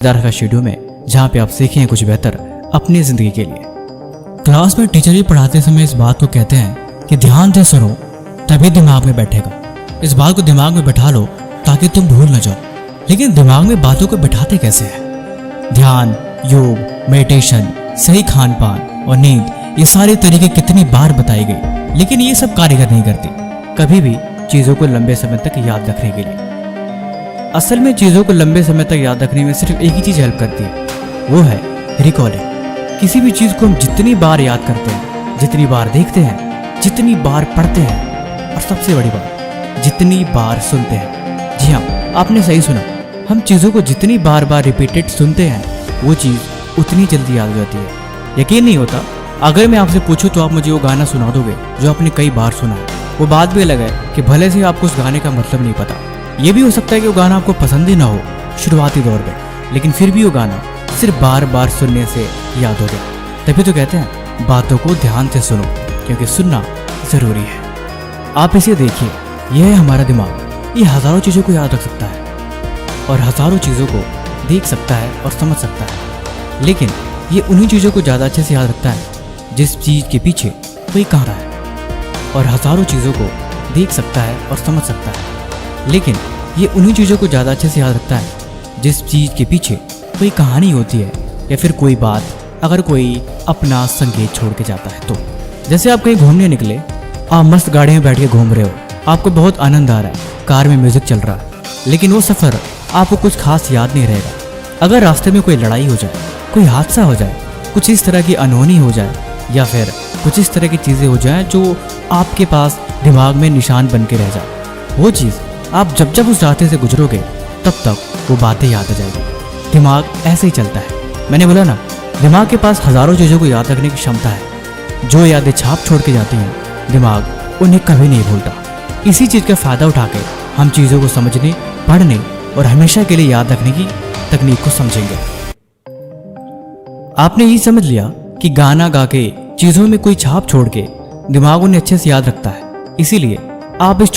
मजेदार का शेड्यूल में जहाँ पे आप सीखें कुछ बेहतर अपनी जिंदगी के लिए। क्लास में टीचर जी पढ़ाते समय इस बात को कहते हैं कि ध्यान से सुनो तभी दिमाग में बैठेगा। इस बात को दिमाग में बैठा लो ताकि तुम भूल न जाओ। लेकिन दिमाग में बातों को बैठाते कैसे हैं? ध्यान, योग, मेडिटेशन, सही खान पान और नींद, ये सारे तरीके कितनी बार बताई गई, लेकिन ये सब कारगर नहीं करती कभी भी चीज़ों को लंबे समय तक याद रखने के लिए। असल में चीज़ों को लंबे समय तक याद रखने में सिर्फ एक ही चीज़ हेल्प करती है, वो है रिकॉलिंग। किसी भी चीज़ को हम जितनी बार याद करते हैं, जितनी बार देखते हैं, जितनी बार पढ़ते हैं और सबसे बड़ी बात जितनी बार सुनते हैं। जी हाँ, आपने सही सुना, हम चीज़ों को जितनी बार बार रिपीटेड सुनते हैं वो चीज़ उतनी जल्दी याद हो जाती है। यकीन नहीं होता, अगर मैं आपसे पूछूं तो आप मुझे वो गाना सुना दोगे जो आपने कई बार सुना है। वो बात भी अलग है कि भले से आपको उस गाने का मतलब नहीं पता, ये भी हो सकता है कि वो गाना आपको पसंद ही ना हो शुरुआती दौर में, लेकिन फिर भी वो गाना सिर्फ बार बार सुनने से याद हो गया। तभी तो कहते हैं बातों को ध्यान से सुनो, क्योंकि सुनना ज़रूरी है। आप इसे देखिए, यह है हमारा दिमाग। ये हज़ारों चीज़ों को याद रख सकता है और हज़ारों चीज़ों को देख सकता है और समझ सकता है, लेकिन ये उन्हीं चीज़ों को ज़्यादा अच्छे से याद रखता है जिस चीज़ के पीछे कोई कह रहा है। और हज़ारों चीज़ों को देख सकता है और समझ सकता है, लेकिन ये उन्हीं चीज़ों को ज़्यादा अच्छे से याद रखता है जिस चीज़ के पीछे कोई कहानी होती है या फिर कोई बात, अगर कोई अपना संकेत छोड़ के जाता है तो। जैसे आप कहीं घूमने निकले, आप मस्त गाड़ी में बैठ के घूम रहे हो, आपको बहुत आनंद आ रहा है, कार में म्यूज़िक चल रहा है, लेकिन वो सफ़र आपको कुछ खास याद नहीं रहेगा। अगर रास्ते में कोई लड़ाई हो जाए, कोई हादसा हो जाए, कुछ इस तरह की अनहोनी हो जाए या फिर कुछ इस तरह की चीज़ें हो जाएं जो आपके पास दिमाग में निशान बन के रह जाए, वो चीज़ आप जब जब उस रास्ते से गुजरोगे तब तक वो बातें याद आ जाएगी। दिमाग ऐसे ही चलता है। मैंने बोला ना, दिमाग के पास हज़ारों चीज़ों को याद रखने की क्षमता है। जो यादें छाप छोड़ के जाती हैं, दिमाग उन्हें कभी नहीं भूलता। इसी चीज़ का फ़ायदा उठा के हम चीज़ों को समझने, पढ़ने और हमेशा के लिए याद रखने की तकनीक को समझेंगे। आपने ये समझ लिया कि गाना गा के चीज़ों में कोई छाप छोड़ के दिमाग उन्हें अच्छे से याद रखता है, इसीलिए आप इस